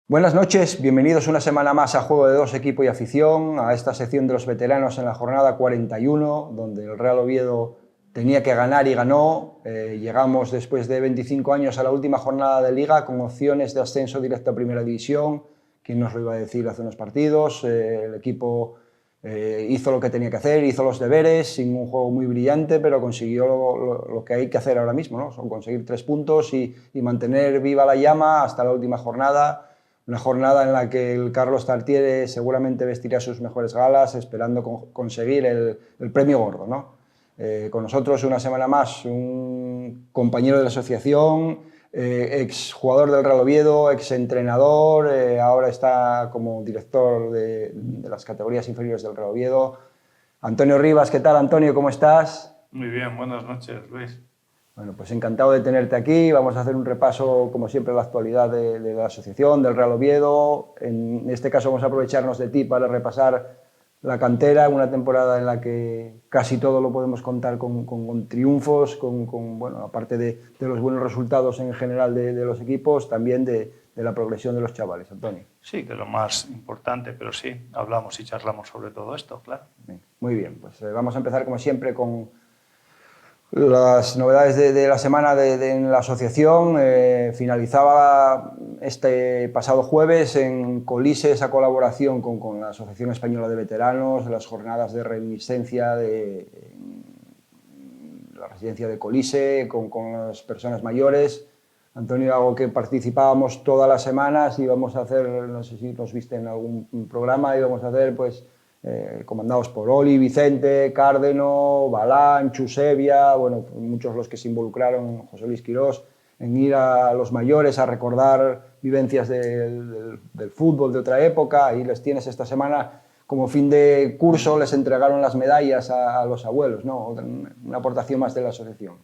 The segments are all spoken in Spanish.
Buenas noches, bienvenidos una semana más a Juego de Dos, Equipo y Afición, a esta sección de los veteranos en la jornada 41, donde el Real Oviedo tenía que ganar y ganó. Llegamos después de 25 años a la última jornada de Liga con opciones de ascenso directo a Primera División. ¿Quién nos lo iba a decir hace unos partidos? El equipo hizo lo que tenía que hacer, hizo los deberes, sin un juego muy brillante, pero consiguió lo que hay que hacer ahora mismo, ¿no? Son conseguir 3 puntos y mantener viva la llama hasta la última jornada. Una jornada en la que el Carlos Tartiere seguramente vestirá sus mejores galas, esperando conseguir el premio gordo, ¿no? Con nosotros una semana más un compañero de la asociación, exjugador del Real Oviedo, exentrenador, ahora está como director de las categorías inferiores del Real Oviedo. Antonio Rivas, ¿qué tal, Antonio? ¿Cómo estás? Muy bien, buenas noches, Luis. Bueno, pues encantado de tenerte aquí. Vamos a hacer un repaso, como siempre, de la actualidad de la asociación, del Real Oviedo. En este caso vamos a aprovecharnos de ti para repasar la cantera, una temporada en la que casi todo lo podemos contar con triunfos, bueno, aparte de los buenos resultados en general de los equipos, también de la progresión de los chavales. Antonio. Sí, que es lo más importante, pero sí, hablamos y charlamos sobre todo esto, claro. Muy bien, pues vamos a empezar como siempre con las novedades de la semana en la asociación. Finalizaba este pasado jueves en Colise esa colaboración con la Asociación Española de Veteranos, las jornadas de reminiscencia de la residencia de Colise con las personas mayores. Antonio, algo que participábamos todas las semanas, íbamos a hacer, no sé si nos viste en algún programa, íbamos a hacer pues comandados por Oli, Vicente, Cárdeno, Balán, Chusevia, bueno, muchos los que se involucraron, José Luis Quirós, en ir a los mayores a recordar vivencias del fútbol de otra época. Ahí les tienes esta semana. Como fin de curso les entregaron las medallas a los abuelos, ¿no? Una aportación más de la asociación.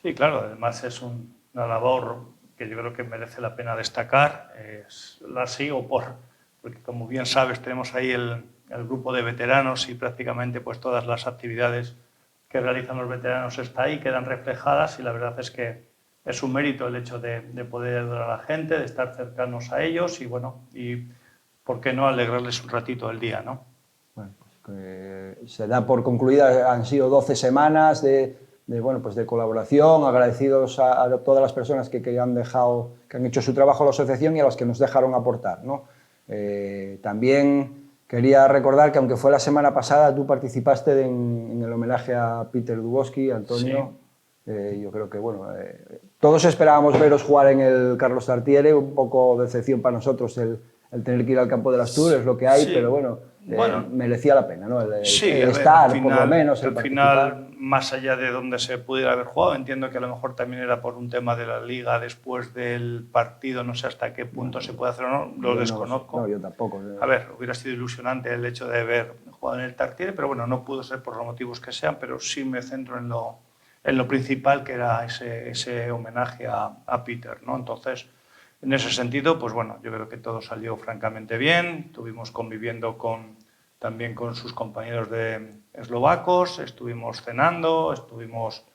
Sí, claro, además es una labor que yo creo que merece la pena destacar. La sigo porque, como bien sabes, tenemos ahí el grupo de veteranos y prácticamente pues todas las actividades que realizan los veteranos está ahí, quedan reflejadas, y la verdad es que es un mérito el hecho de poder ayudar a la gente, de estar cercanos a ellos y, bueno, y por qué no alegrarles un ratito el día, ¿no? Bueno, pues se da por concluida, han sido 12 semanas bueno, pues de colaboración, agradecidos a todas las personas que han hecho su trabajo a la asociación y a las que nos dejaron aportar, ¿no? También quería recordar que, aunque fue la semana pasada, tú participaste en el homenaje a Peter Dubowski, Antonio. Sí. Yo creo que, bueno, todos esperábamos veros jugar en el Carlos Tartiere, un poco de decepción para nosotros el tener que ir al campo de las Tours, es lo que hay, Sí, pero bueno, merecía la pena, ¿no? Sí, el a ver, estar, por lo menos, el al participar. final, más allá de donde se pudiera haber jugado, entiendo que a lo mejor también era por un tema de la liga después del partido, no sé hasta qué punto se puede hacer o no, lo desconozco. No, yo tampoco. A ver, hubiera sido ilusionante el hecho de haber jugado en el Tartiere, pero bueno, no pudo ser por los motivos que sean, pero sí me centro en lo principal, que era ese homenaje a Peter, ¿no? Entonces, en ese sentido, pues bueno, yo creo que todo salió francamente bien. Estuvimos conviviendo también con sus compañeros de eslovacos, estuvimos cenando, estuvimos,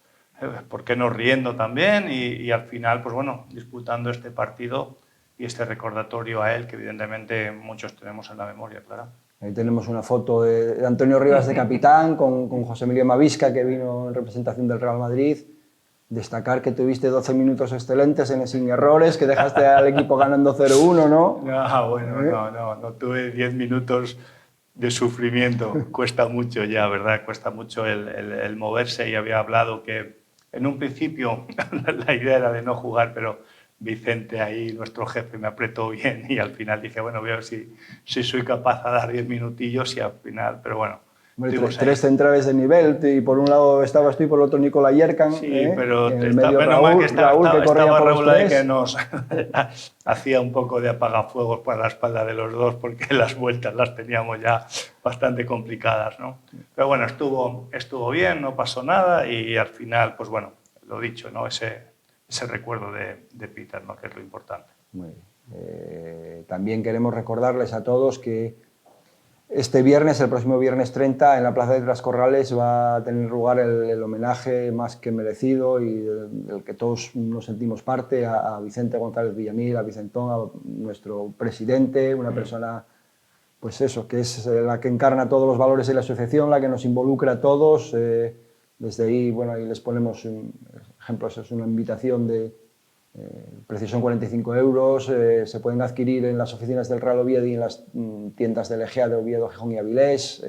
¿por qué no, riendo también? Y al final, pues bueno, disputando este partido y este recordatorio a él, que evidentemente muchos tenemos en la memoria, claro. Ahí tenemos una foto de Antonio Rivas de capitán con José Emilio Mavisca, que vino en representación del Real Madrid. Destacar que tuviste 12 minutos excelentes sin errores, que dejaste al equipo ganando 0-1, ¿no? Bueno, no tuve 10 minutos de sufrimiento. Cuesta mucho ya, ¿verdad? Cuesta mucho el moverse, y había hablado que en un principio la idea era de no jugar, pero Vicente, ahí nuestro jefe, me apretó bien y al final dije, bueno, voy a ver si soy capaz de dar 10 minutillos, y al final, pero bueno. Tres centrales de nivel, y por un lado estabas tú y por el otro Nicola Yerkan. Sí, pero en el medio menos mal que Raúl, que corría por Raúl los ahí, tres. que nos hacía un poco de apagafuegos para la espalda de los dos, porque las vueltas las teníamos ya bastante complicadas, ¿no? Pero bueno, estuvo bien, no pasó nada, y al final, pues bueno, lo dicho, ¿no? Ese recuerdo de Peter, ¿no? Que es lo importante. Muy bien. También queremos recordarles a todos que Este viernes, el próximo viernes 30, en la Plaza de Trascorrales va a tener lugar el homenaje más que merecido y del que todos nos sentimos parte a Vicente González Villamil, a Vicentón, a nuestro presidente, una persona, pues eso, que es la que encarna todos los valores de la asociación, la que nos involucra a todos. Desde ahí, bueno, ahí les ponemos ejemplos, es una invitación de... El precio son 45 euros, se pueden adquirir en las oficinas del Real Oviedo y en las tiendas del Egea de Oviedo, Gijón y Avilés.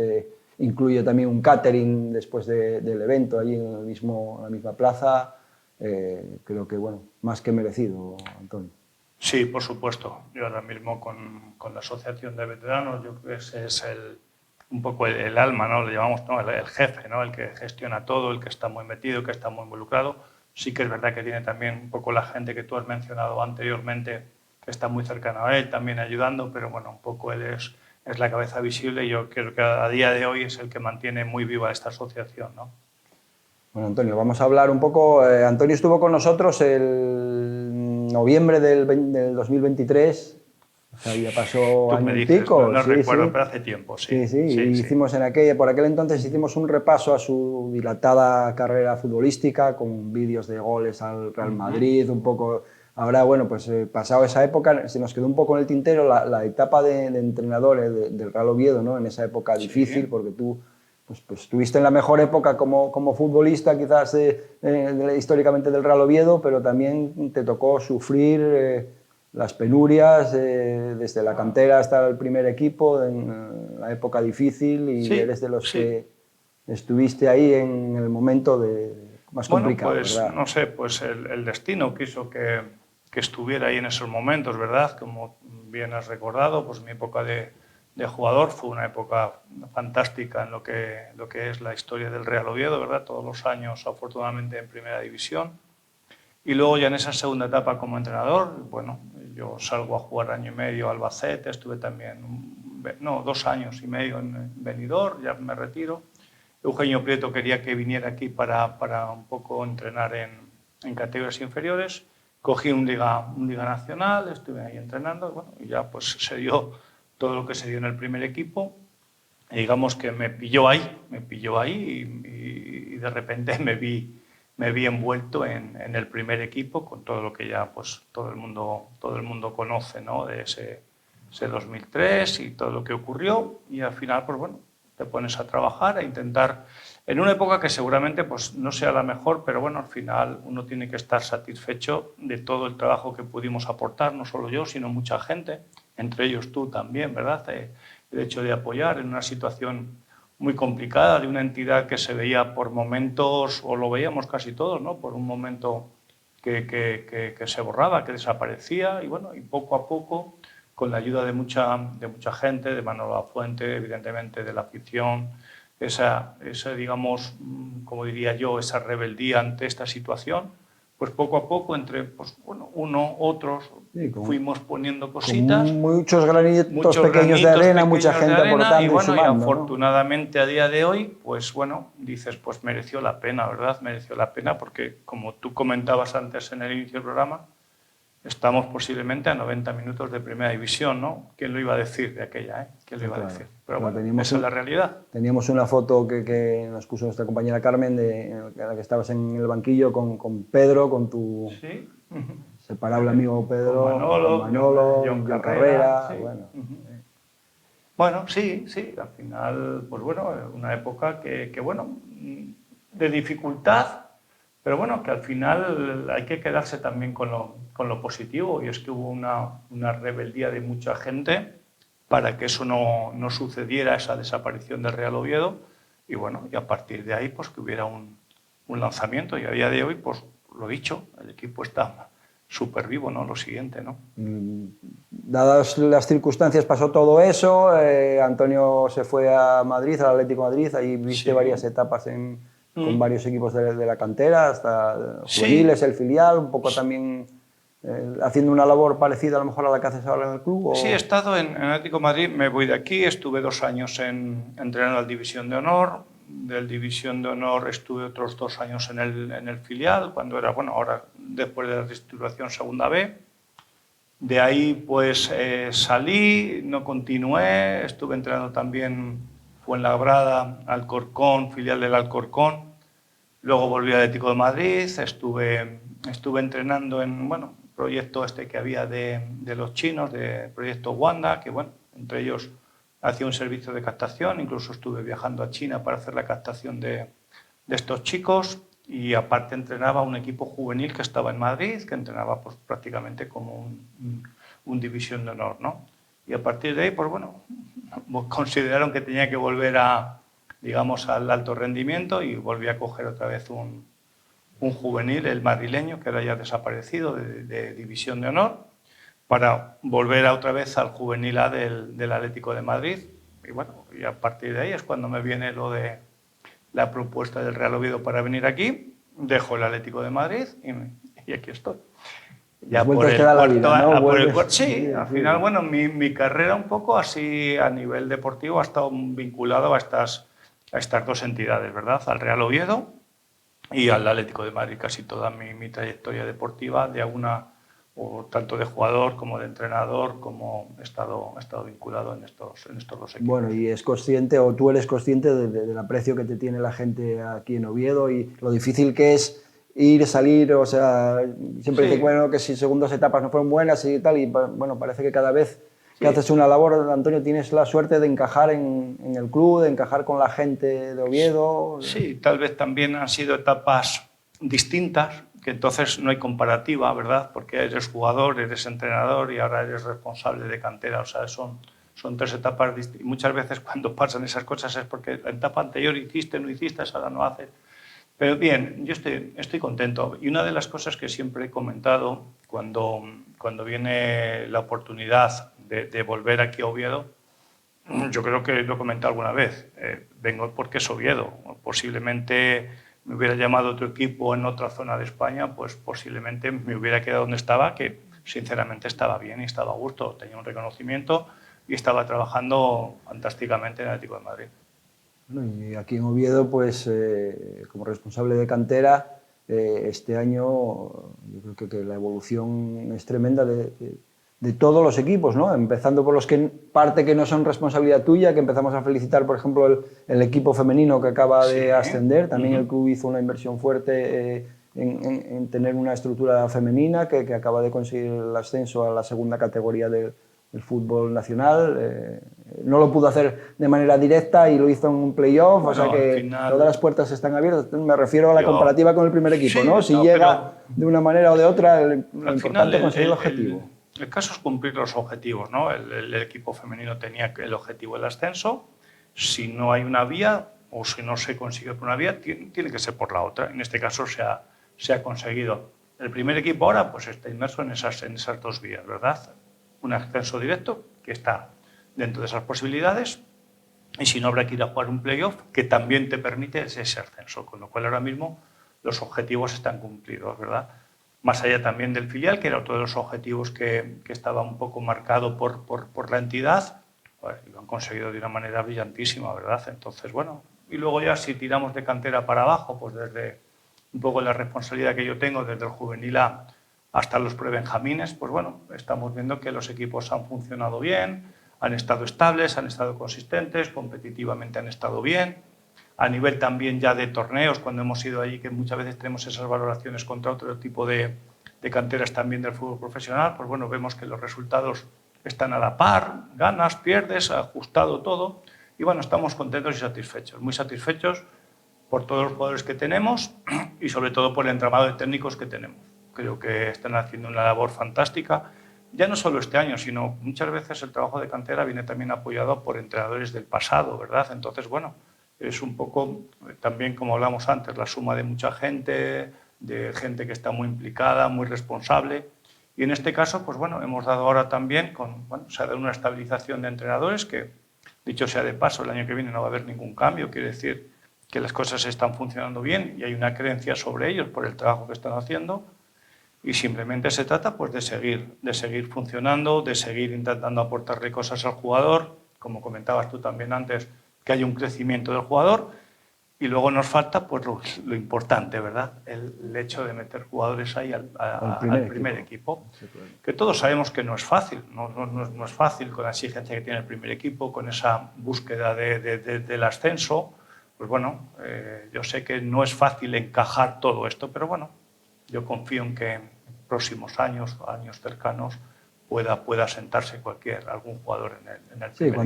Incluye también un catering después del evento, allí en la misma plaza. Creo que, bueno, más que merecido, Antonio. Sí, por supuesto. Yo ahora mismo con la Asociación de Veteranos, yo creo que ese es un poco el alma, ¿no? Le llamamos, ¿no? El jefe, ¿no? El que gestiona todo, el que está muy metido, el que está muy involucrado. Sí que es verdad que tiene también un poco la gente que tú has mencionado anteriormente, que está muy cercana a él, también ayudando, pero bueno, un poco él es la cabeza visible y yo creo que a día de hoy es el que mantiene muy viva esta asociación, ¿no? Bueno, Antonio, vamos a hablar un poco. Antonio estuvo con nosotros el noviembre del 2023. O sea, ya pasó Tú año me y dices, pico. no Sí, recuerdo, sí. pero hace tiempo, Sí, sí. sí, Sí, y sí. hicimos por aquel entonces hicimos un repaso a su dilatada carrera futbolística con vídeos de goles al Real Madrid, un poco. Ahora, bueno, pues pasado esa época, se nos quedó un poco en el tintero la etapa de entrenador del Real Oviedo, ¿no? En esa época difícil, porque tú pues estuviste en la mejor época como futbolista, quizás históricamente del Real Oviedo, pero también te tocó sufrir las penurias desde la cantera hasta el primer equipo en la época difícil y Sí, eres de los sí. que estuviste ahí en el momento más Bueno, complicado, pues ¿verdad? no sé, pues el destino quiso que estuviera ahí en esos momentos, ¿verdad? Como bien has recordado, pues mi época de jugador fue una época fantástica en lo que es la historia del Real Oviedo, ¿verdad? Todos los años, afortunadamente, en primera división. Y luego ya en esa segunda etapa como entrenador, bueno, yo salgo a jugar año y medio a Albacete, estuve también, 2 años y medio en Benidorm, ya me retiro. Eugenio Prieto quería que viniera aquí para un poco entrenar en categorías inferiores. Cogí un liga nacional, estuve ahí entrenando, bueno, y ya pues se dio todo lo que se dio en el primer equipo. Y digamos que me pilló ahí y de repente me vi envuelto en el primer equipo con todo lo que ya pues todo el mundo conoce, ¿no? De ese 2003 y todo lo que ocurrió, y al final pues bueno, te pones a trabajar, a intentar en una época que seguramente pues no sea la mejor, pero bueno, al final uno tiene que estar satisfecho de todo el trabajo que pudimos aportar, no solo yo, sino mucha gente, entre ellos tú también, ¿verdad? El hecho de apoyar en una situación muy complicada de una entidad que se veía por momentos, o lo veíamos casi todos, ¿no? Por un momento que se borraba, que desaparecía, y bueno, y poco a poco, con la ayuda de mucha gente, de Manolo Lafuente, evidentemente de la afición, esa digamos, como diría yo, esa rebeldía ante esta situación, pues poco a poco, entre pues, bueno, uno, otros, Sí, fuimos poniendo cositas, con muchos granitos muchos pequeños de granitos arena, mucha pequeños de gente arena, y aportando y bueno, y sumando, ¿no? afortunadamente a día de hoy, pues bueno, dices, pues mereció la pena, ¿verdad? Mereció la pena porque, como tú comentabas antes en el inicio del programa, estamos posiblemente a 90 minutos de primera división, ¿no? ¿Quién lo iba a decir de aquella, eh? ¿Quién lo iba a decir? Pero Claro, bueno, esa es la realidad. teníamos una foto que nos puso nuestra compañera Carmen, en la que estabas en el banquillo con Pedro, con tu Sí. separable amigo Pedro, Con Manolo, John John Carrera, Carrera, sí. bueno. Bueno, sí, al final, pues bueno, una época que bueno, de dificultad, pero bueno, que al final hay que quedarse también con lo positivo, y es que hubo una rebeldía de mucha gente para que eso no sucediera, esa desaparición del Real Oviedo, y bueno, y a partir de ahí, pues que hubiera un lanzamiento, y a día de hoy, pues lo dicho, el equipo está súper vivo, ¿no? Lo siguiente, ¿no? Dadas las circunstancias pasó todo eso, Antonio se fue a Madrid, al Atlético de Madrid, ahí viste Sí. varias etapas con varios equipos de la cantera, hasta juveniles, Sí. el filial, un poco también haciendo una labor parecida a lo mejor a la que haces ahora en el club. Sí, he estado en Atlético de Madrid, me voy de aquí, estuve 2 años entrenando al División de Honor, del División de Honor estuve otros 2 años en el filial, cuando era, bueno, ahora después de la reestructuración Segunda B, De ahí pues salí, no continué, estuve entrenando también Fuenlabrada, Alcorcón, filial del Alcorcón. Luego volví al Atlético de Madrid, estuve entrenando en proyecto este que había de los chinos, de proyecto Wanda, que bueno, entre ellos hacía un servicio de captación, incluso estuve viajando a China para hacer la captación de estos chicos, y aparte entrenaba un equipo juvenil que estaba en Madrid, que entrenaba pues prácticamente como un división de honor, ¿no? Y a partir de ahí, pues bueno, consideraron que tenía que volver digamos, al alto rendimiento, y volví a coger otra vez un juvenil, el madrileño, que era ya desaparecido, de división de honor, para volver otra vez al juvenil A del Atlético de Madrid. Y bueno, y a partir de ahí es cuando me viene lo de la propuesta del Real Oviedo para venir aquí, dejo el Atlético de Madrid y aquí estoy. Ya por el cuarto, ¿no? Sí, al final, bueno, mi carrera un poco así a nivel deportivo ha estado vinculado a estas dos entidades, ¿verdad? Al Real Oviedo y al Atlético de Madrid. Casi toda mi trayectoria deportiva, de o tanto de jugador como de entrenador, como he estado vinculado en estos dos equipos. Bueno, y es consciente, o tú eres consciente del aprecio que te tiene la gente aquí en Oviedo y lo difícil que es ir, salir, o sea, siempre dicen, bueno, que si segundas etapas no fueron buenas y tal, y bueno, parece que cada vez que haces una labor, Antonio, tienes la suerte de encajar en el club, de encajar con la gente de Oviedo. Sí, tal vez también han sido etapas distintas, que entonces no hay comparativa, ¿verdad? Porque eres jugador, eres entrenador y ahora eres responsable de cantera, o sea, son tres etapas distintas. Muchas veces cuando pasan esas cosas es porque la etapa anterior hiciste, no hiciste, ahora no haces. Pero bien, yo estoy contento. Y una de las cosas que siempre he comentado cuando viene la oportunidad de volver aquí a Oviedo, yo creo que lo he comentado alguna vez, vengo porque es Oviedo. Posiblemente me hubiera llamado otro equipo en otra zona de España, pues posiblemente me hubiera quedado donde estaba, que sinceramente estaba bien y estaba a gusto, tenía un reconocimiento y estaba trabajando fantásticamente en el Atlético de Madrid. Bueno, y aquí en Oviedo, pues como responsable de cantera, este año yo creo que la evolución es tremenda de todos los equipos, ¿no? Empezando por los que parte que no son responsabilidad tuya, que empezamos a felicitar, por ejemplo, el equipo femenino que acaba de ascender. También el club hizo una inversión fuerte en tener una estructura femenina que acaba de conseguir el ascenso a la segunda categoría del fútbol nacional. No lo pudo hacer de manera directa y lo hizo en un playoff, bueno, o sea que final, todas las puertas están abiertas. Me refiero a la comparativa con el primer equipo, sí, ¿no? Si llega de una manera o de otra, lo importante es conseguir el objetivo. El caso es cumplir los objetivos, ¿no? El equipo femenino tenía el objetivo del ascenso. Si no hay una vía o si no se consigue por una vía, tiene que ser por la otra. En este caso se ha conseguido. El primer equipo ahora pues está inmerso en esas dos vías, ¿verdad? Un ascenso directo, que está dentro de esas posibilidades, y si no, habrá que ir a jugar un playoff que también te permite ese ascenso, con lo cual ahora mismo los objetivos están cumplidos, ¿verdad? Más allá también del filial, que era otro de los objetivos que estaba un poco marcado por la entidad, pues lo han conseguido de una manera brillantísima, ¿verdad? Entonces, bueno, y luego ya si tiramos de cantera para abajo, pues desde un poco la responsabilidad que yo tengo, desde el juvenil A hasta los prebenjamines, pues bueno, estamos viendo que los equipos han funcionado bien, han estado estables, han estado consistentes, competitivamente han estado bien. A nivel también ya de torneos, cuando hemos ido allí, que muchas veces tenemos esas valoraciones contra otro tipo de canteras también del fútbol profesional, pues bueno, vemos que los resultados están a la par, ganas, pierdes, ajustado todo. Y bueno, estamos contentos y satisfechos, muy satisfechos por todos los jugadores que tenemos y sobre todo por el entramado de técnicos que tenemos. Creo que están haciendo una labor fantástica, ya no solo este año, sino muchas veces el trabajo de cantera viene también apoyado por entrenadores del pasado, ¿verdad? Entonces, bueno, es un poco también, como hablamos antes, la suma de mucha gente, de gente que está muy implicada, muy responsable. Y en este caso, pues bueno, hemos dado ahora también, se ha dado una estabilización de entrenadores que, dicho sea de paso, el año que viene no va a haber ningún cambio, quiere decir que las cosas están funcionando bien y hay una creencia sobre ellos por el trabajo que están haciendo. Y simplemente se trata pues, de seguir funcionando, de seguir intentando aportarle cosas al jugador, como comentabas tú también antes, que haya un crecimiento del jugador Y luego nos falta pues, lo importante, ¿verdad? El hecho de meter jugadores ahí al primer equipo. Que todos sabemos que no es fácil, no es fácil con la exigencia que tiene el primer equipo, con esa búsqueda del ascenso. Pues bueno, yo sé que no es fácil encajar todo esto, pero bueno, yo confío en que en próximos años cercanos, pueda sentarse algún jugador en el primer equipo.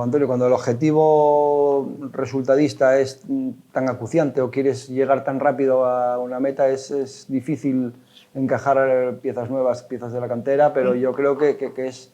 Antonio, cuando el objetivo resultadista es tan acuciante o quieres llegar tan rápido a una meta, es difícil encajar piezas nuevas, piezas de la cantera, pero yo creo que es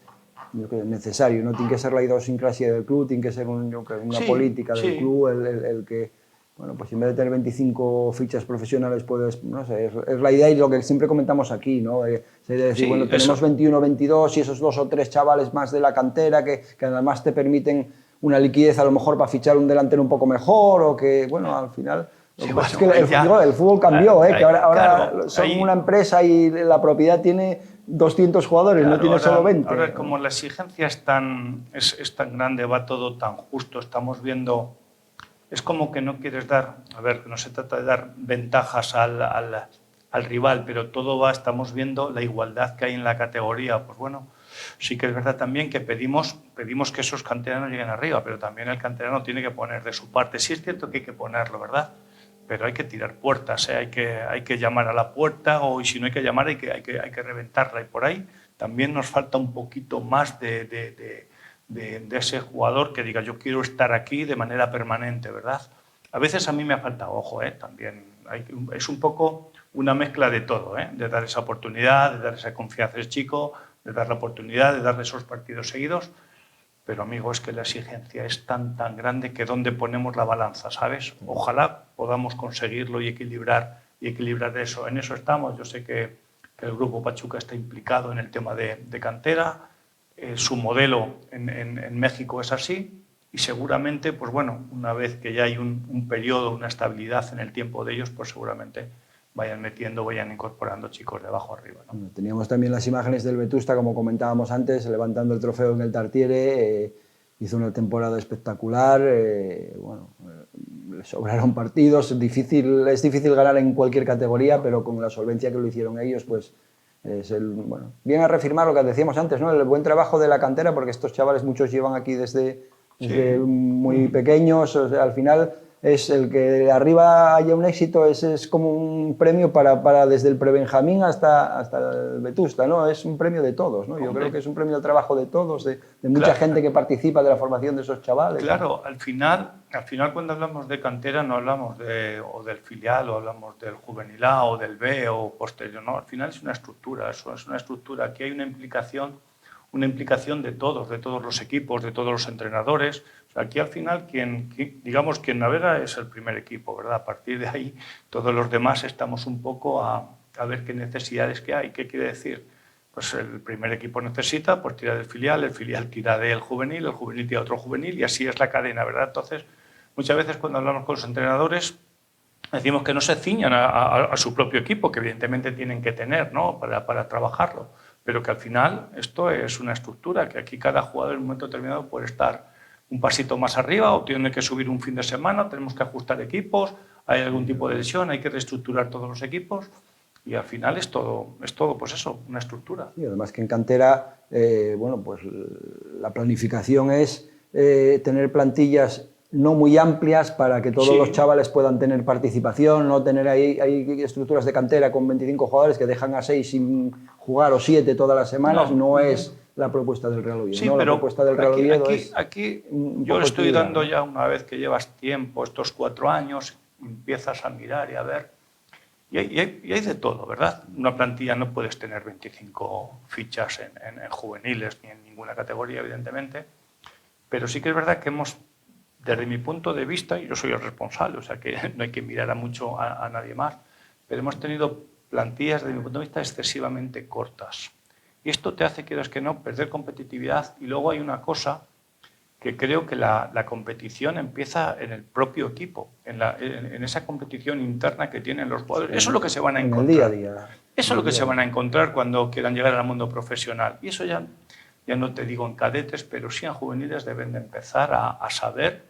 necesario, ¿no? Tiene que ser la idiosincrasia del club, tiene que ser una política del club, el que... Bueno, pues en vez de tener 25 fichas profesionales, puedes, no sé, es la idea y lo que siempre comentamos aquí, ¿no? De decir, bueno, tenemos 21, 22 y esos 2 o 3 chavales más de la cantera que además te permiten una liquidez a lo mejor para fichar un delantero un poco mejor o que, bueno, al final... es que el fútbol cambió, que ahora son una empresa y la propiedad tiene 200 jugadores, no tiene solo 20. Ahora, como la exigencia es tan grande, va todo tan justo, estamos viendo... Es como que no quieres dar, a ver, no se trata de dar ventajas al rival, pero estamos viendo la igualdad que hay en la categoría. Pues bueno, sí que es verdad también que pedimos que esos canteranos lleguen arriba, pero también el canterano tiene que poner de su parte. Sí es cierto que hay que ponerlo, ¿verdad? Pero hay que tirar puertas, hay que llamar a la puerta, o si no hay que llamar, hay que reventarla. Y por ahí también nos falta un poquito más de ese jugador que diga yo quiero estar aquí de manera permanente, ¿verdad? A veces a mí me ha faltado, ojo, también es un poco una mezcla de todo, de dar esa oportunidad, de dar esa confianza al chico, de dar la oportunidad, de darle esos partidos seguidos, pero amigo, es que la exigencia es tan grande que ¿dónde ponemos la balanza, sabes? Ojalá podamos conseguirlo y equilibrar eso. En eso estamos. Yo sé que el Grupo Pachuca está implicado en el tema de cantera. Su modelo en México es así y seguramente, pues bueno, una vez que ya hay un periodo, una estabilidad en el tiempo de ellos, pues seguramente vayan incorporando chicos de abajo arriba, ¿no? Bueno, teníamos también las imágenes del Vetusta, como comentábamos antes, levantando el trofeo en el Tartiere, hizo una temporada espectacular, bueno, le sobraron partidos, es difícil ganar en cualquier categoría, pero con la solvencia que lo hicieron ellos, pues bueno, viene a reafirmar lo que decíamos antes, ¿no? El buen trabajo de la cantera, porque estos chavales muchos llevan aquí desde muy pequeños, o sea, al final es el que de arriba haya un éxito, es como un premio para desde el prebenjamín hasta el Vetusta, ¿no? Es un premio de todos, ¿no? Yo creo que es un premio al trabajo de todos, de mucha gente que participa de la formación de esos chavales. Claro, al final cuando hablamos de cantera no hablamos o del filial, o hablamos del juvenil A o del B o posterior, no, al final es una estructura, eso es una estructura, aquí hay una implicación de todos los equipos, de todos los entrenadores. O sea, aquí al final quien navega es el primer equipo, ¿verdad? A partir de ahí todos los demás estamos un poco a ver qué necesidades que hay. ¿Qué quiere decir? Pues el primer equipo necesita, pues tira del filial, el filial tira del juvenil, el juvenil tira otro juvenil y así es la cadena, ¿verdad? Entonces, muchas veces cuando hablamos con los entrenadores decimos que no se ciñan a su propio equipo, que evidentemente tienen que tener, ¿no? para trabajarlo, pero que al final esto es una estructura, que aquí cada jugador en un momento determinado puede estar un pasito más arriba o tiene que subir un fin de semana, tenemos que ajustar equipos, hay algún tipo de lesión, hay que reestructurar todos los equipos y al final es todo pues eso, una estructura. Y además que en cantera, bueno, pues la planificación es tener plantillas no muy amplias para que todos los chavales puedan tener participación, no tener hay estructuras de cantera con 25 jugadores que dejan a 6 sin jugar o 7 todas las semanas, no es la propuesta del Real Oviedo. Sí, ¿no? pero la propuesta del Real Oviedo aquí yo le estoy dando ya, una vez que llevas tiempo, estos 4 años, empiezas a mirar y a ver, y hay de todo, ¿verdad? Una plantilla no puedes tener 25 fichas en juveniles ni en ninguna categoría, evidentemente, pero sí que es verdad que desde mi punto de vista, y yo soy el responsable, o sea que no hay que mirar mucho a nadie más, pero hemos tenido plantillas, desde mi punto de vista, excesivamente cortas. Y esto te hace, quieras que no, perder competitividad. Y luego hay una cosa que creo que la competición empieza en el propio equipo, en esa competición interna que tienen los jugadores. Eso es lo que se van a encontrar. En el día a día. Eso es lo que se van a encontrar cuando quieran llegar al mundo profesional. Y eso ya no te digo en cadetes, pero sí en juveniles deben de empezar a saber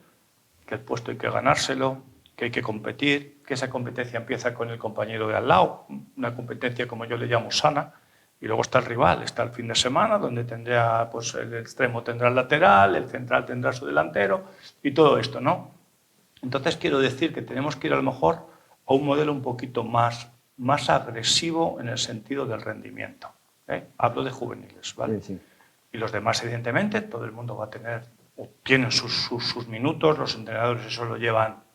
que el puesto hay que ganárselo, que hay que competir, que esa competencia empieza con el compañero de al lado, una competencia como yo le llamo sana, y luego está el rival, está el fin de semana, donde tendrá, pues el extremo tendrá el lateral, el central tendrá su delantero, y todo esto, ¿no? Entonces quiero decir que tenemos que ir a lo mejor a un modelo un poquito más agresivo en el sentido del rendimiento. Hablo de juveniles, ¿vale? Sí, sí. Y los demás, evidentemente, todo el mundo va a tener, tienen sus minutos, los entrenadores eso lo llevan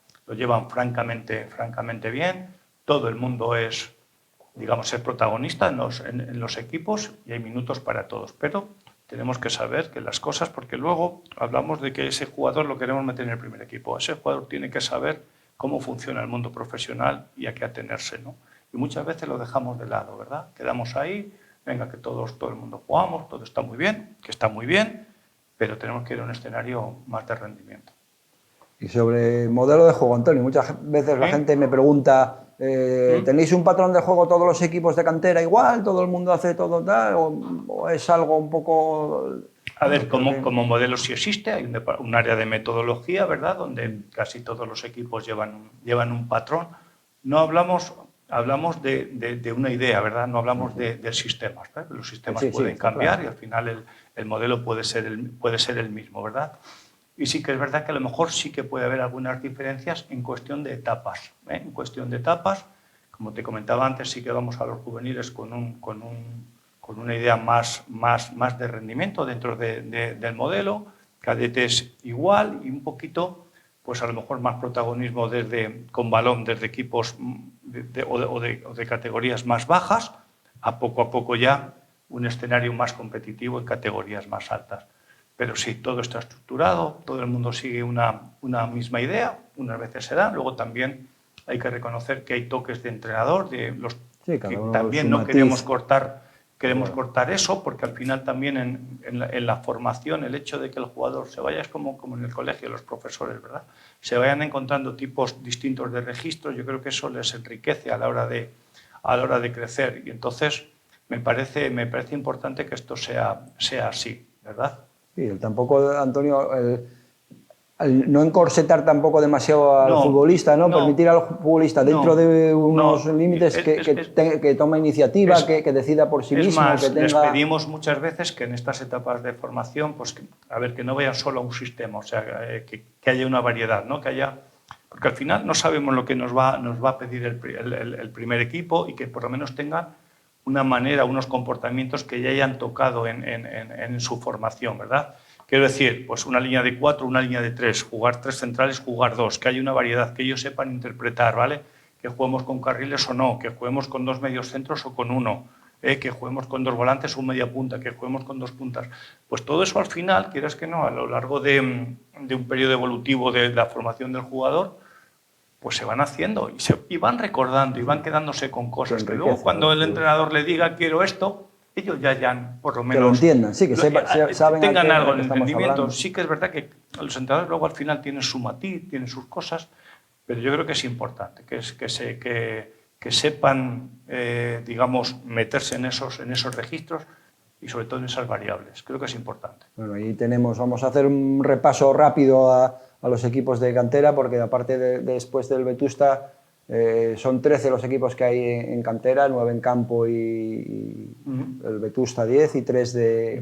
francamente bien, todo el mundo es, digamos, el protagonista en los equipos y hay minutos para todos, pero tenemos que saber que las cosas, porque luego hablamos de que ese jugador lo queremos meter en el primer equipo, ese jugador tiene que saber cómo funciona el mundo profesional y a qué atenerse, ¿no? Y muchas veces lo dejamos de lado, ¿verdad? Quedamos ahí, venga, que todo el mundo jugamos, todo está muy bien, que está muy bien, pero tenemos que ir a un escenario más de rendimiento. Y sobre modelo de juego, Antonio, muchas veces la gente me pregunta, ¿tenéis un patrón de juego todos los equipos de cantera igual? ¿Todo el mundo hace todo tal? ¿O es algo un poco...? A ver, como modelo sí existe, hay un área de metodología, ¿verdad?, donde casi todos los equipos llevan un patrón. No hablamos de una idea, ¿verdad? No hablamos de sistemas, ¿verdad? Los sistemas pueden cambiar, claro, y al final el modelo puede ser el mismo, ¿verdad? Y sí que es verdad que a lo mejor sí que puede haber algunas diferencias en cuestión de etapas. En cuestión de etapas, como te comentaba antes, sí que vamos a los juveniles con una idea más de rendimiento dentro del modelo, cadetes igual y un poquito, pues a lo mejor más protagonismo con balón desde equipos o de categorías más bajas, a poco ya un escenario más competitivo en categorías más altas. Pero sí, todo está estructurado, todo el mundo sigue una misma idea, unas veces se da, luego también hay que reconocer que hay toques de entrenador, que también no queremos cortar eso, porque al final también en la formación el hecho de que el jugador se vaya, es como en el colegio, los profesores, ¿verdad? Se vayan encontrando tipos distintos de registros, yo creo que eso les enriquece a la hora de crecer y entonces me parece importante que esto sea así, ¿verdad? Sí, tampoco, Antonio, no encorsetar tampoco demasiado al futbolista, ¿no? Permitir al futbolista dentro de unos límites que tome iniciativa, que decida por sí mismo. Es más, que tenga... les pedimos muchas veces que en estas etapas de formación, pues, que no vayan solo a un sistema, o sea, que haya una variedad, ¿no? Porque al final no sabemos lo que nos va a pedir el primer equipo y que por lo menos tengan una manera, unos comportamientos que ya hayan tocado en su formación, ¿verdad? Quiero decir, pues una línea de 4, una línea de 3, jugar 3 centrales, jugar 2, que haya una variedad, que ellos sepan interpretar, ¿vale? Que juguemos con carriles o no, que juguemos con 2 mediocentros o con 1, que juguemos con 2 volantes o un media punta, que juguemos con 2 puntas. Pues todo eso al final, quieras que no, a lo largo de un periodo evolutivo de la formación del jugador, pues se van haciendo y van recordando y van quedándose con cosas que luego cuando el entrenador le diga quiero esto, ellos ya por lo menos... Que lo entiendan, sí, que saben tengan algo de entendimiento. Sí que es verdad que los entrenadores luego al final tienen su matiz, tienen sus cosas, pero yo creo que es importante que sepan, digamos, meterse en esos registros y sobre todo en esas variables. Creo que es importante. Bueno, ahí vamos a hacer un repaso rápido a los equipos de cantera, porque aparte después del Vetusta son 13 los equipos que hay en cantera, 9 en campo y el Vetusta 10 y 3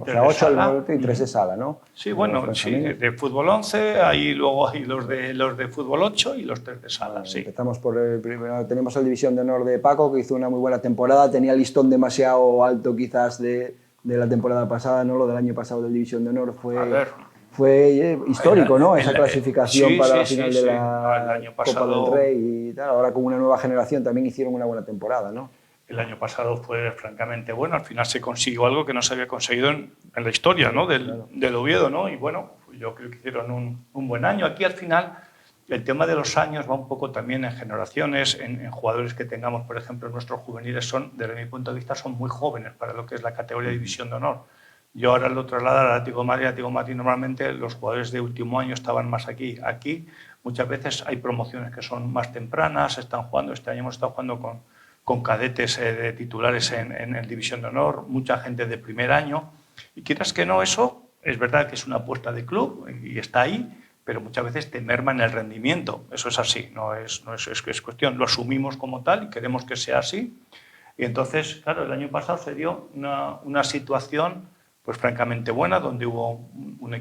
o sea, 8 al norte y 3 de sala, ¿no? Sí, bueno, sí, de fútbol 11, ahí luego hay los de fútbol 8 y los 3 de sala, sí. Empezamos por el primero, tenemos el División de Honor de Paco, que hizo una muy buena temporada, tenía el listón demasiado alto quizás de la temporada pasada, ¿no? Lo del año pasado del División de Honor fue histórico, ¿no? Esa clasificación para la final de la Copa del Rey y tal. Ahora con una nueva generación también hicieron una buena temporada, ¿no? El año pasado fue francamente bueno. Al final se consiguió algo que no se había conseguido en la historia, ¿no? Del Oviedo, ¿no? Y bueno, yo creo que hicieron un buen año. Aquí al final el tema de los años va un poco también en generaciones, en jugadores que tengamos, por ejemplo, nuestros juveniles son, desde mi punto de vista, son muy jóvenes para lo que es la categoría de División de Honor. Yo ahora lo traslado al Atlético de Madrid, normalmente los jugadores de último año estaban más aquí. Aquí muchas veces hay promociones que son más tempranas, están jugando, este año hemos estado jugando con cadetes de titulares en División de Honor, mucha gente de primer año. Y quieras que no, eso es verdad que es una apuesta de club y está ahí, pero muchas veces te merma en el rendimiento. Eso es así, es cuestión, lo asumimos como tal y queremos que sea así. Y entonces, claro, el año pasado se dio una situación pues francamente buena, donde hubo un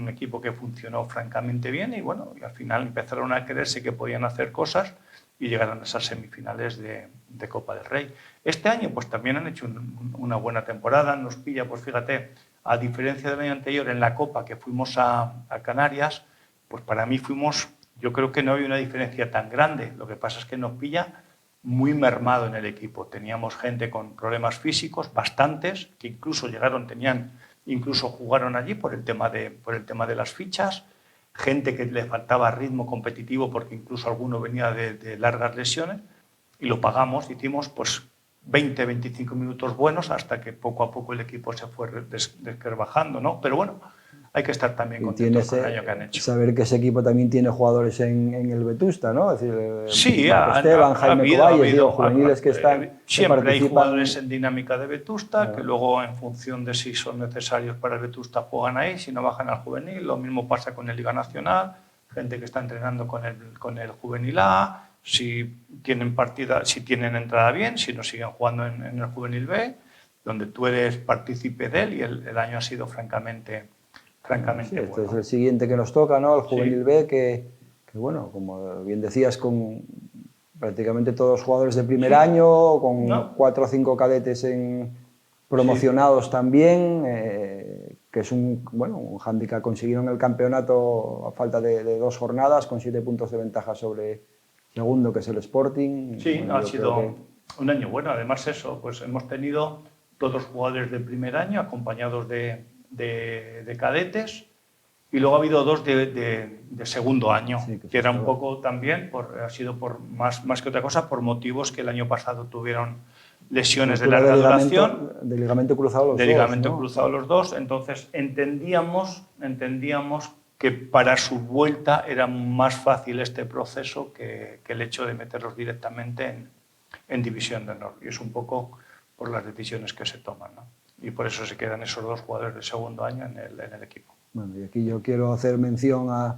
equipo que funcionó francamente bien y bueno, y al final empezaron a creerse que podían hacer cosas y llegaron a esas semifinales de Copa del Rey. Este año pues también han hecho una buena temporada, nos pilla, pues fíjate, a diferencia del año anterior en la Copa que fuimos a Canarias, pues para mí yo creo que no había una diferencia tan grande, lo que pasa es que nos pilla muy mermado en el equipo. Teníamos gente con problemas físicos, bastantes, que incluso jugaron allí por el tema de las fichas, gente que le faltaba ritmo competitivo porque incluso alguno venía de largas lesiones y lo pagamos, hicimos pues 20-25 minutos buenos hasta que poco a poco el equipo se fue desquerbajando, ¿no? Pero bueno, hay que estar también contentos con el año que han hecho. Saber que ese equipo también tiene jugadores en el Vetusta, ¿no? Es decir, sí, Marco Esteban, Jaime Coballes, juveniles que están. Siempre hay jugadores en dinámica de Vetusta que luego, en función de si son necesarios para el Vetusta, juegan ahí, si no bajan al juvenil. Lo mismo pasa con el Liga Nacional, gente que está entrenando con el juvenil A, si tienen entrada bien, si no siguen jugando en el juvenil B, donde tú eres partícipe de él y el año ha sido francamente bueno. Este es el siguiente que nos toca, ¿no? El juvenil B, que bueno, como bien decías, con prácticamente todos los jugadores de primer año, con 4 o 5 cadetes promocionados también, que es un hándicap. Consiguieron el campeonato a falta de 2 jornadas, con 7 puntos de ventaja sobre segundo, que es el Sporting. Sí, bueno, ha sido un año bueno. Además eso, pues hemos tenido todos jugadores de primer año acompañados de cadetes y luego ha habido 2 de segundo año, sí, que era un poco también, ha sido por más que otra cosa, por motivos que el año pasado tuvieron lesiones de larga duración. De ligamento cruzado los dos. De ligamento cruzado los dos. Entonces entendíamos que para su vuelta era más fácil este proceso que el hecho de meterlos directamente en División de Honor. Y es un poco por las decisiones que se toman, ¿no? Y por eso se quedan esos 2 jugadores de segundo año en el equipo. Bueno, y aquí yo quiero hacer mención a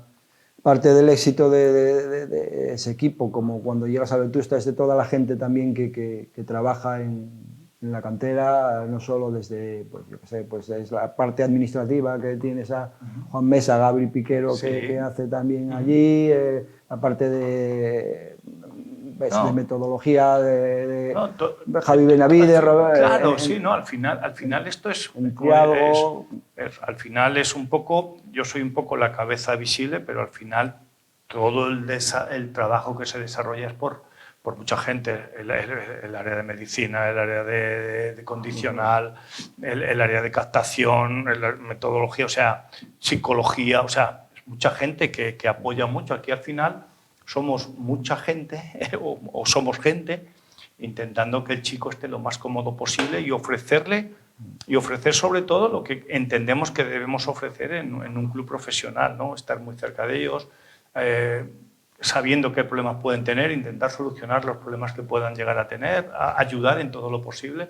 parte del éxito de ese equipo, como cuando llegas a Vetusta, es de toda la gente también que trabaja en la cantera, no solo desde, pues yo qué sé, pues es la parte administrativa, que tienes a Juan Mesa, Gabri Piquero, sí, que hace también allí, la parte de metodología de Javi Benavides, claro, sí, no, al final esto al final es un poco, yo soy un poco la cabeza visible, pero al final todo el trabajo que se desarrolla es por mucha gente, el área de medicina, el área de condicional, el área de captación, la metodología, o sea, psicología, o sea, es mucha gente que apoya mucho. Aquí al final somos mucha gente o somos gente intentando que el chico esté lo más cómodo posible y ofrecer sobre todo lo que entendemos que debemos ofrecer en un club profesional, ¿no? Estar muy cerca de ellos, sabiendo qué problemas pueden tener, intentar solucionar los problemas que puedan llegar a tener, ayudar en todo lo posible.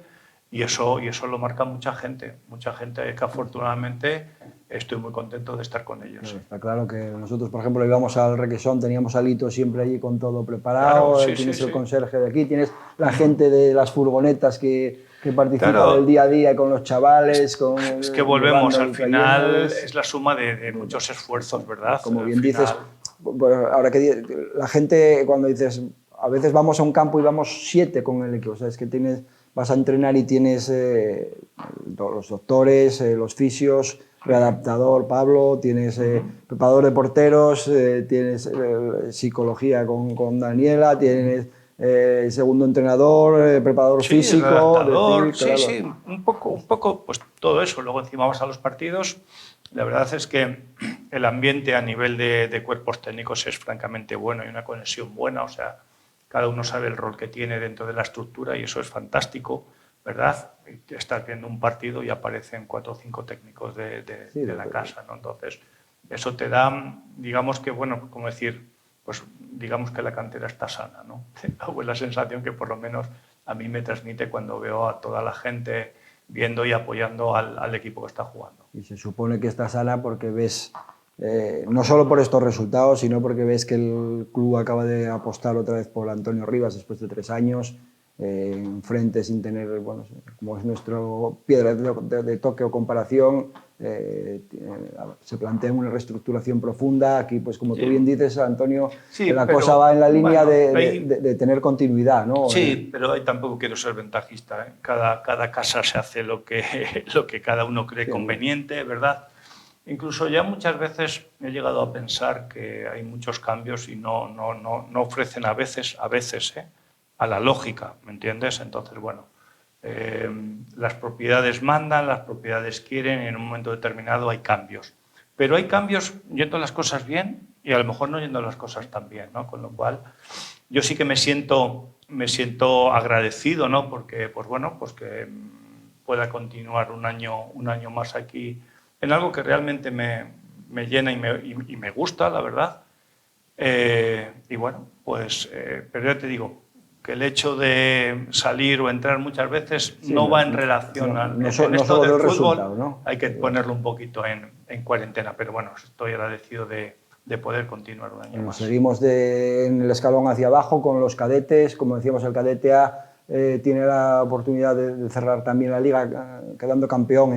Y eso lo marca mucha gente que afortunadamente estoy muy contento de estar con ellos. Sí, está claro que nosotros, por ejemplo, íbamos al Requesón, teníamos a Lito siempre allí con todo preparado, claro, tienes el conserje de aquí, tienes la gente de las furgonetas que participa del día a día con los chavales. Es que volvemos, al final es la suma de muchos esfuerzos, ¿verdad? Como bien dices, bueno, ahora que la gente, cuando dices, a veces vamos a un campo y vamos 7 con el equipo, o sea, es que vas a entrenar y tienes los doctores, los fisios, readaptador Pablo, tienes preparador de porteros, tienes psicología con Daniela, tienes segundo entrenador, preparador físico. Un poco pues todo eso. Luego encima vas a los partidos. La verdad es que el ambiente a nivel de cuerpos técnicos es francamente bueno, hay una conexión buena, o sea, cada uno sabe el rol que tiene dentro de la estructura y eso es fantástico, ¿verdad? Estás viendo un partido y aparecen 4 o 5 técnicos de la casa, ¿no? Entonces, eso te da, digamos que, bueno, como decir, pues digamos que la cantera está sana, ¿no? Es la sensación que por lo menos a mí me transmite cuando veo a toda la gente viendo y apoyando al equipo que está jugando. Y se supone que está sana porque ves no solo por estos resultados, sino porque ves que el club acaba de apostar otra vez por Antonio Rivas después de 3 años, enfrente sin tener, bueno, como es nuestro piedra de toque o comparación, se plantea una reestructuración profunda. Aquí, pues como tú bien dices, Antonio, sí, la cosa va en la línea de tener continuidad, ¿no? Sí, pero ahí tampoco quiero ser ventajista, ¿eh? Cada casa se hace lo que cada uno cree conveniente, ¿verdad? Incluso ya muchas veces he llegado a pensar que hay muchos cambios y no ofrecen a veces a la lógica, ¿me entiendes? Entonces, bueno, las propiedades mandan, las propiedades quieren y en un momento determinado hay cambios. Pero hay cambios yendo las cosas bien y a lo mejor no yendo las cosas tan bien, ¿no? Con lo cual, yo sí que me siento agradecido, ¿no? Porque, pues bueno, pues que pueda continuar un año más aquí en algo que realmente me llena y me gusta, la verdad. Y bueno, pues, pero ya te digo, que el hecho de salir o entrar muchas veces no va en relación no esto solo del del fútbol, resultado, ¿no? hay que ponerlo un poquito en cuarentena, pero bueno, estoy agradecido de poder continuar un año más. Seguimos en el escalón hacia abajo con los cadetes. Como decíamos, el cadete A tiene la oportunidad de cerrar también la liga quedando campeón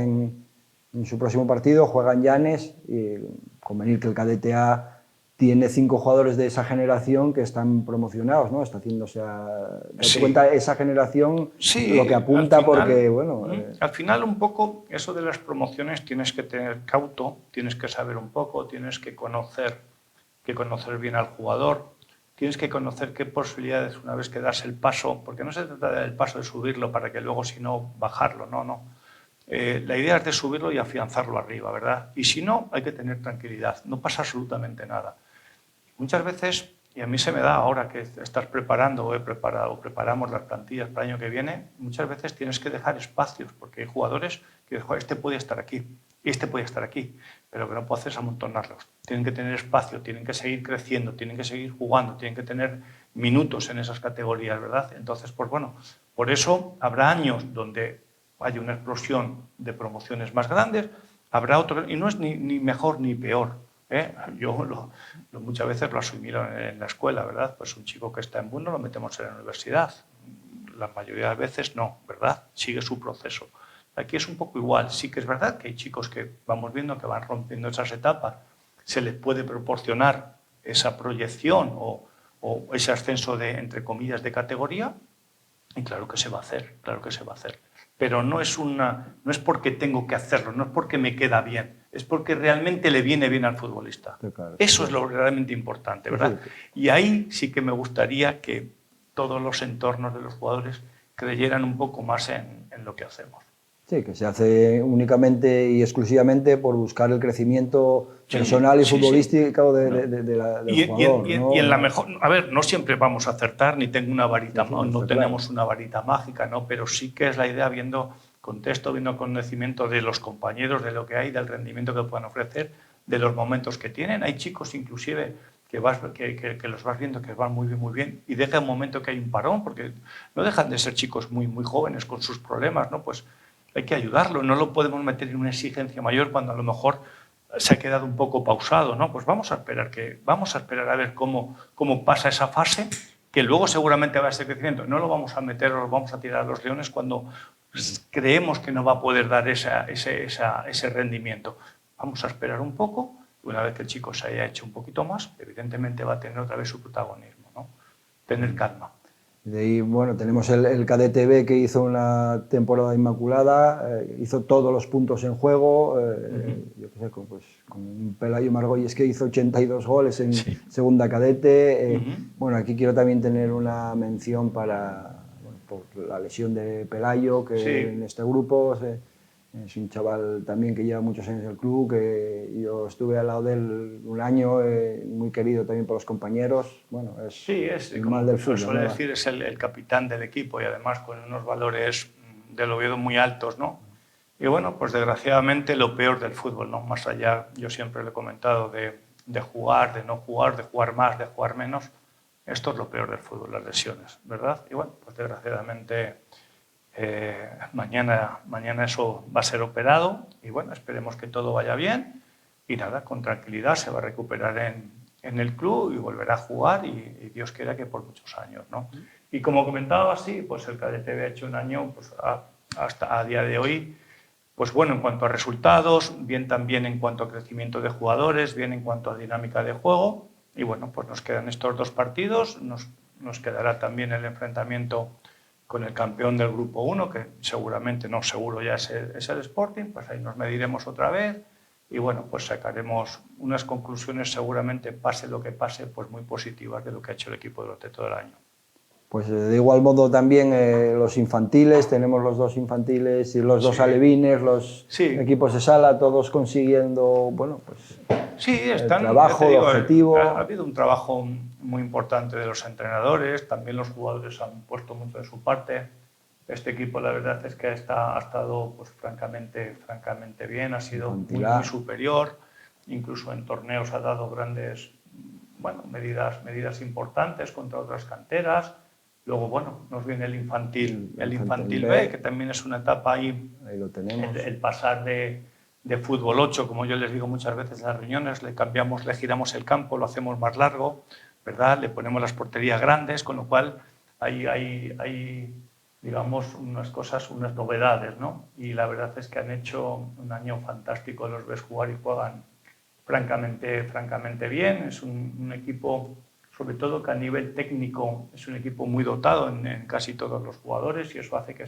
en su próximo partido. Juega en Llanes, y convenir que el cadete A tiene 5 jugadores de esa generación que están promocionados, ¿no? Está haciéndose date cuenta esa generación, lo que apunta, final, porque, bueno... al final un poco eso de las promociones tienes que tener cauto, tienes que saber un poco, tienes que conocer bien al jugador, tienes que conocer qué posibilidades una vez que das el paso, porque no se trata del paso de subirlo para que luego si no bajarlo, no. La idea es de subirlo y afianzarlo arriba, ¿verdad? Y si no, hay que tener tranquilidad, no pasa absolutamente nada. Muchas veces, y a mí se me da ahora que estás preparando o he preparado o preparamos las plantillas para el año que viene, muchas veces tienes que dejar espacios, porque hay jugadores que dicen, este puede estar aquí y este puede estar aquí, pero lo que no puedo hacer es amontonarlos. Tienen que tener espacio, tienen que seguir creciendo, tienen que seguir jugando, tienen que tener minutos en esas categorías, ¿verdad? Entonces, pues bueno, por eso habrá años donde hay una explosión de promociones más grandes, habrá otros, y no es ni mejor ni peor. Yo muchas veces lo asumieron en la escuela, ¿verdad? Pues un chico que está en Buno lo metemos en la universidad. La mayoría de las veces no, ¿verdad? Sigue su proceso. Aquí es un poco igual. Sí que es verdad que hay chicos que vamos viendo que van rompiendo esas etapas. Se les puede proporcionar esa proyección o ese ascenso de, entre comillas, de categoría. Y claro que se va a hacer, claro que se va a hacer. Pero no es porque tengo que hacerlo, no es porque me queda bien, es porque realmente le viene bien al futbolista. Sí, claro, eso es lo realmente importante, ¿verdad? Sí. Y ahí sí que me gustaría que todos los entornos de los jugadores creyeran un poco más en lo que hacemos. Sí, que se hace únicamente y exclusivamente por buscar el crecimiento personal y futbolístico del jugador. Y en la mejor... A ver, no siempre vamos a acertar, ni tengo una varita, no tenemos una varita mágica, ¿no? Pero sí que es la idea, viendo contexto, viendo conocimiento de los compañeros, de lo que hay, del rendimiento que puedan ofrecer, de los momentos que tienen. Hay chicos inclusive que los vas viendo que van muy bien y deja un momento que hay un parón, porque no dejan de ser chicos muy jóvenes con sus problemas, ¿no? Pues hay que ayudarlo, no lo podemos meter en una exigencia mayor cuando a lo mejor se ha quedado un poco pausado, ¿no? Pues vamos a esperar a ver cómo pasa esa fase, que luego seguramente va a ser crecimiento. No lo vamos a meter o lo vamos a tirar a los leones cuando creemos que no va a poder dar ese rendimiento. Vamos a esperar un poco, y una vez que el chico se haya hecho un poquito más, evidentemente va a tener otra vez su protagonismo, ¿no? Tener calma. De ahí, bueno, tenemos el cadete B, que hizo una temporada inmaculada, hizo todos los puntos en juego, yo qué sé, con un Pelayo Margolles que hizo 82 goles en segunda cadete. Bueno, aquí quiero también tener una mención por la lesión de Pelayo, que en este grupo es un chaval también que lleva muchos años en el club, que yo estuve al lado de él un año, muy querido también por los compañeros. Bueno, es el mal del fútbol. Suele decir, es el capitán del equipo y además con unos valores del Oviedo muy altos, ¿no? Y bueno, pues desgraciadamente lo peor del fútbol, ¿no? Más allá, yo siempre le he comentado, de jugar, de no jugar, de jugar más, de jugar menos, esto es lo peor del fútbol, las lesiones, ¿verdad? Y bueno, pues desgraciadamente... mañana eso va a ser operado y bueno, esperemos que todo vaya bien nada, con tranquilidad se va a recuperar en el club y volverá a jugar y Dios quiera que por muchos años, ¿no? Y como comentaba, sí, pues el cadete había hecho un año, pues hasta a día de hoy, pues bueno, en cuanto a resultados, bien también en cuanto a crecimiento de jugadores, bien en cuanto a dinámica de juego. Y bueno, pues nos quedan estos 2 partidos, nos quedará también el enfrentamiento con el campeón del Grupo 1, que seguramente, no, seguro ya es el Sporting, pues ahí nos mediremos otra vez y bueno, pues sacaremos unas conclusiones seguramente, pase lo que pase, pues muy positivas de lo que ha hecho el equipo durante todo el año. Pues de igual modo también los infantiles, tenemos los 2 infantiles y los 2 alevines, los equipos de sala, todos consiguiendo, bueno, pues el trabajo, el objetivo. Ha habido un trabajo muy importante de los entrenadores, también los jugadores han puesto mucho de su parte. Este equipo la verdad es que ha estado pues, francamente bien, ha sido muy superior, incluso en torneos ha dado grandes medidas importantes contra otras canteras. Luego, bueno, nos viene el infantil B, que también es una etapa ahí lo tenemos. El pasar de fútbol 8, como yo les digo muchas veces en las reuniones, le giramos el campo, lo hacemos más largo, ¿verdad? Le ponemos las porterías grandes, con lo cual hay digamos, unas novedades, ¿no? Y la verdad es que han hecho un año fantástico, los ves jugar y juegan francamente bien. Es un equipo, sobre todo que a nivel técnico es un equipo muy dotado en casi todos los jugadores y eso hace que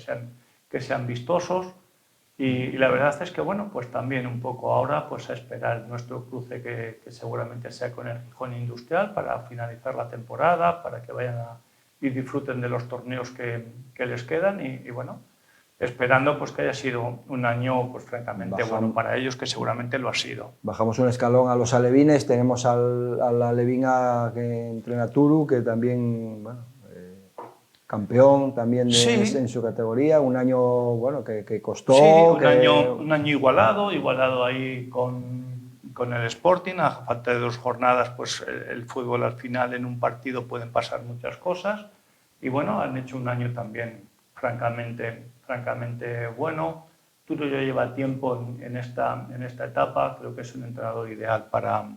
sean vistosos. Y la verdad es que, bueno, pues también un poco ahora pues a esperar nuestro cruce que seguramente sea con el Gijón Industrial para finalizar la temporada, para que vayan y disfruten de los torneos que les quedan y bueno, esperando pues que haya sido un año pues francamente bueno para ellos, que seguramente lo ha sido. Bajamos un escalón a los alevines, tenemos al alevín que entrena Turu, que también, bueno, campeón también en su categoría, un año bueno, que costó. Sí, un año igualado ahí con el Sporting, a falta de 2 jornadas, pues el fútbol al final en un partido pueden pasar muchas cosas y bueno, han hecho un año también francamente bueno. Turo ya lleva tiempo en esta etapa, creo que es un entrenador ideal para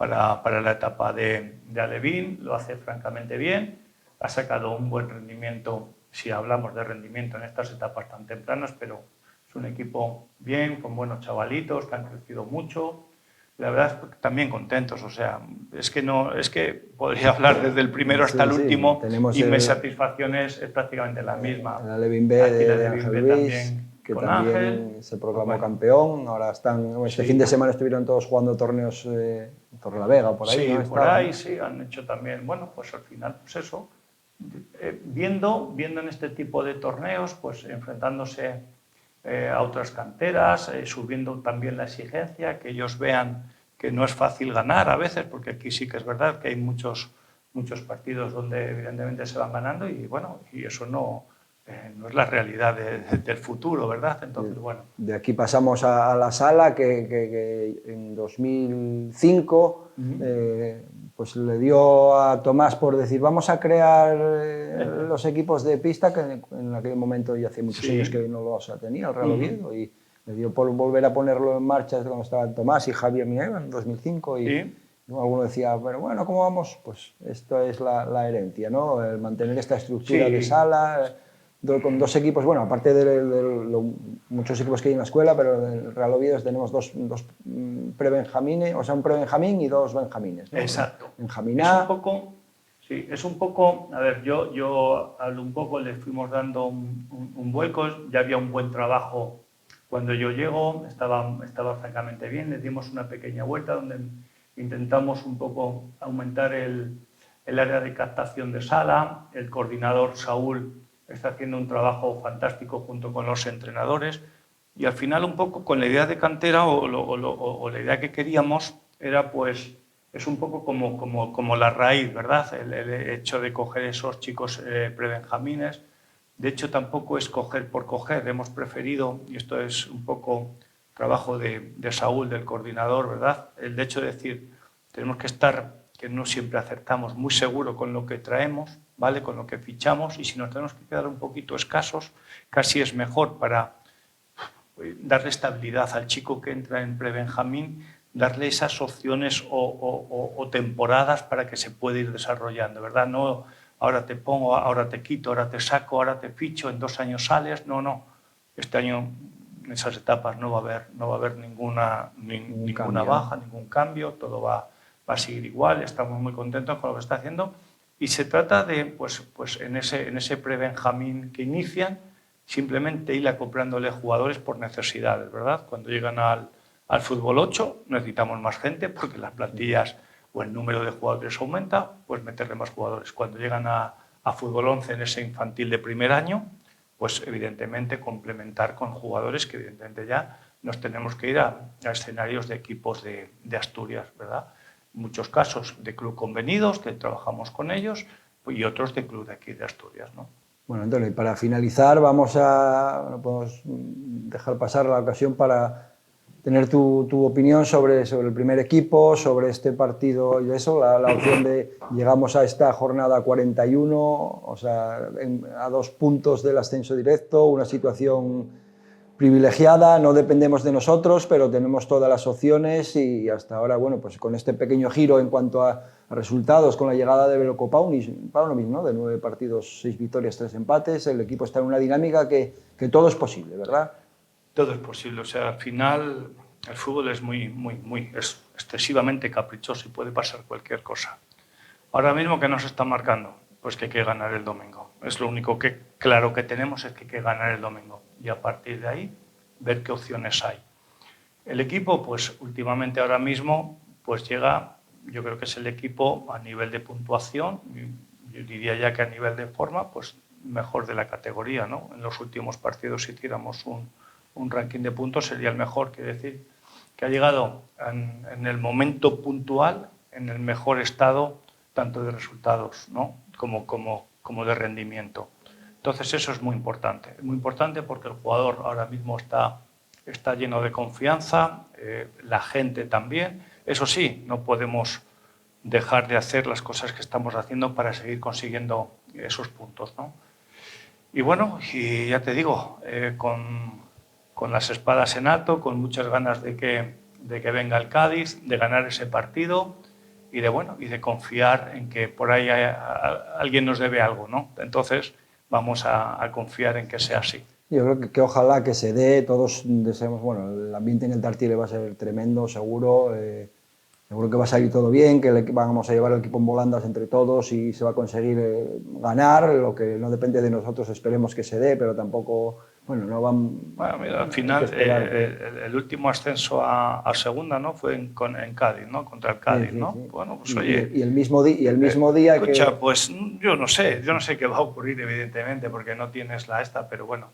la etapa de alevín, lo hace francamente bien, ha sacado un buen rendimiento, si hablamos de rendimiento en estas etapas tan tempranas, pero es un equipo bien, con buenos chavalitos que han crecido mucho. La verdad es que también contentos, o sea, es que podría hablar desde el primero hasta el último y mi satisfacción es prácticamente la misma. El Alevín B de Ángel Luis, que también se proclamó campeón, ahora este fin de semana estuvieron todos jugando torneos en Torrelavega, por ahí. Sí, ¿no? por ahí, sí, han hecho también, bueno, pues al final, pues eso, viendo en este tipo de torneos, pues enfrentándose a otras canteras, subiendo también la exigencia, que ellos vean que no es fácil ganar a veces, porque aquí sí que es verdad que hay muchos partidos donde evidentemente se van ganando y bueno, y eso no es la realidad del futuro, ¿verdad? Entonces, bueno. De aquí pasamos a la sala que en 2005 pues le dio a Tomás por decir vamos a crear los equipos de pista, que en aquel momento ya hace muchos años que no los tenía el Real Oviedo, y le dio por volver a ponerlo en marcha cuando estaban Tomás y Javier Mineva en 2005 y alguno decía, pero bueno, ¿cómo vamos? Pues esto es la herencia, ¿no? El mantener esta estructura de sala con 2 equipos, bueno, aparte de muchos equipos que hay en la escuela, pero en el Real Oviedo tenemos dos prebenjamines, o sea, un prebenjamín y 2 benjamines, ¿no? Exacto. Benjamín A. Es un poco, a ver, yo hablo un poco, le fuimos dando un vuelco, ya había un buen trabajo cuando yo llego, estaba francamente bien, le dimos una pequeña vuelta donde intentamos un poco aumentar el área de captación de sala, el coordinador Saúl está haciendo un trabajo fantástico junto con los entrenadores y al final un poco con la idea de cantera o la idea que queríamos era pues es un poco como la raíz, ¿verdad? El hecho de coger esos chicos prebenjamines. De hecho tampoco es coger por coger, hemos preferido, y esto es un poco trabajo de Saúl, del coordinador, ¿verdad? El hecho de decir, tenemos que estar, que no siempre acertamos, muy seguro con lo que traemos, ¿vale? Con lo que fichamos, y si nos tenemos que quedar un poquito escasos, casi es mejor para darle estabilidad al chico que entra en prebenjamín, darle esas opciones o temporadas para que se pueda ir desarrollando, ¿verdad? No, ahora te pongo, ahora te quito, ahora te saco, ahora te ficho, en 2 años sales. No, no. Este año en esas etapas no va a haber ninguna baja, ningún cambio, todo va a seguir igual. Estamos muy contentos con lo que está haciendo y se trata de, pues en ese pre-Benjamín que inician, simplemente ir acoplándole jugadores por necesidades, ¿verdad? Cuando llegan al fútbol 8 necesitamos más gente porque las plantillas o el número de jugadores aumenta, pues meterle más jugadores. Cuando llegan a fútbol 11 en ese infantil de primer año, pues evidentemente complementar con jugadores que evidentemente ya nos tenemos que ir a escenarios de equipos de Asturias, ¿verdad? En muchos casos de club convenidos, que trabajamos con ellos, y otros de club de aquí de Asturias, ¿no? Bueno, Antonio, y para finalizar no podemos dejar pasar la ocasión para tener tu opinión sobre el primer equipo, sobre este partido y eso, la opción de llegamos a esta jornada 41, o sea, a 2 puntos del ascenso directo, una situación privilegiada, no dependemos de nosotros, pero tenemos todas las opciones y hasta ahora, bueno, pues con este pequeño giro en cuanto a resultados, con la llegada de Veljko Paunovic, ¿no? De 9 partidos, 6 victorias, 3 empates, el equipo está en una dinámica que todo es posible, ¿verdad? Todo es posible, o sea, al final el fútbol es es excesivamente caprichoso y puede pasar cualquier cosa. Ahora mismo, ¿qué nos está marcando? Pues que hay que ganar el domingo. Es lo único que claro que tenemos, es que hay que ganar el domingo. Y a partir de ahí, ver qué opciones hay. El equipo, pues últimamente ahora mismo, pues llega, yo creo que es el equipo a nivel de puntuación, yo diría ya que a nivel de forma, pues mejor de la categoría, ¿no? En los últimos partidos, si tiramos un ranking de puntos, sería el mejor. Quiere decir que ha llegado en el momento puntual, en el mejor estado, tanto de resultados, ¿no? como de rendimiento. Entonces eso es muy importante porque el jugador ahora mismo está lleno de confianza, la gente también. Eso sí, no podemos dejar de hacer las cosas que estamos haciendo para seguir consiguiendo esos puntos, ¿no? Y bueno, y ya te digo, con las espadas en alto, con muchas ganas de que venga el Cádiz, de ganar ese partido y de confiar en que por ahí alguien nos debe algo, ¿no? Entonces vamos a confiar en que sea así. Yo creo que ojalá que se dé, todos deseamos, bueno, el ambiente en el Tartiere va a ser tremendo, seguro, seguro que va a salir todo bien, que vamos a llevar el equipo en volandas entre todos y se va a conseguir ganar, lo que no depende de nosotros esperemos que se dé, pero tampoco, bueno, no van... Bueno, mira, al final el último ascenso a segunda, ¿no? Fue en Cádiz, ¿no? Contra el Cádiz, sí, ¿no? sí. Bueno, pues oye... Y el mismo día escucha, que... pues yo no sé qué va a ocurrir evidentemente porque no tienes pero bueno,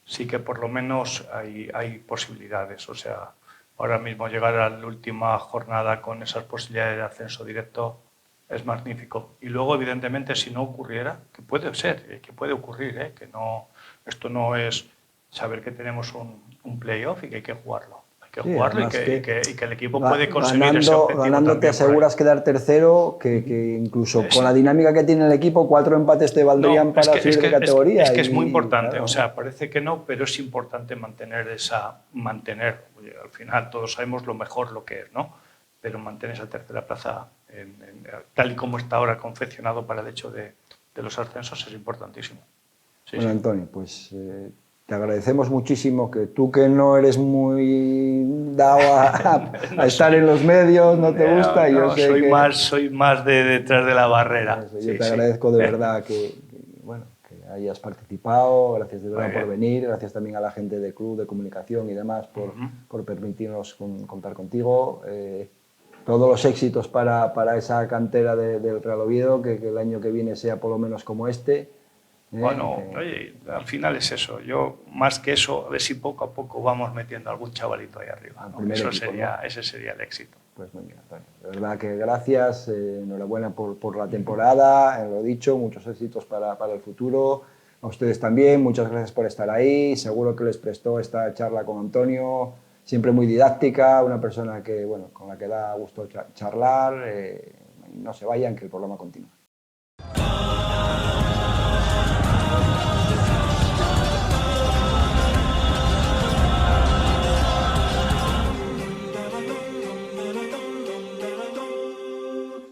sí que por lo menos hay posibilidades, o sea, ahora mismo llegar a la última jornada con esas posibilidades de ascenso directo es magnífico. Y luego, evidentemente, si no ocurriera, que puede ser, que puede ocurrir, que no, esto no es saber que tenemos un playoff y que hay que jugarlo. Hay que jugarlo y que el equipo puede conseguir ese objetivo. Ganando te aseguras quedar tercero, que incluso con la dinámica que tiene el equipo, 4 empates te valdrían para subir de categoría. Es que es muy importante, claro. O sea, parece que no, pero es importante mantener, oye, al final todos sabemos lo mejor lo que es, ¿no? Pero mantener esa tercera plaza tal y como está ahora confeccionado para el hecho de los ascensos es importantísimo. Sí, bueno, sí. Antonio, pues te agradecemos muchísimo que tú que no eres muy dado a estar en los medios, no te gusta. No, yo soy más de detrás de la barrera. Yo te agradezco de verdad que hayas participado, gracias de verdad por venir, gracias también a la gente del club de comunicación y demás por permitirnos contar contigo. Todos los éxitos para esa cantera del Real Oviedo, que el año que viene sea por lo menos como este. Bueno, oye, al final es eso. Yo, más que eso, a ver si poco a poco vamos metiendo algún chavalito ahí arriba. ¿No? Ese sería el éxito. Pues muy bien, Antonio. De verdad que gracias, enhorabuena por la temporada, lo dicho, muchos éxitos para el futuro. A ustedes también, muchas gracias por estar ahí. Seguro que les prestó esta charla con Antonio, siempre muy didáctica, una persona que, con la que da gusto charlar. No se vayan, que el programa continúa.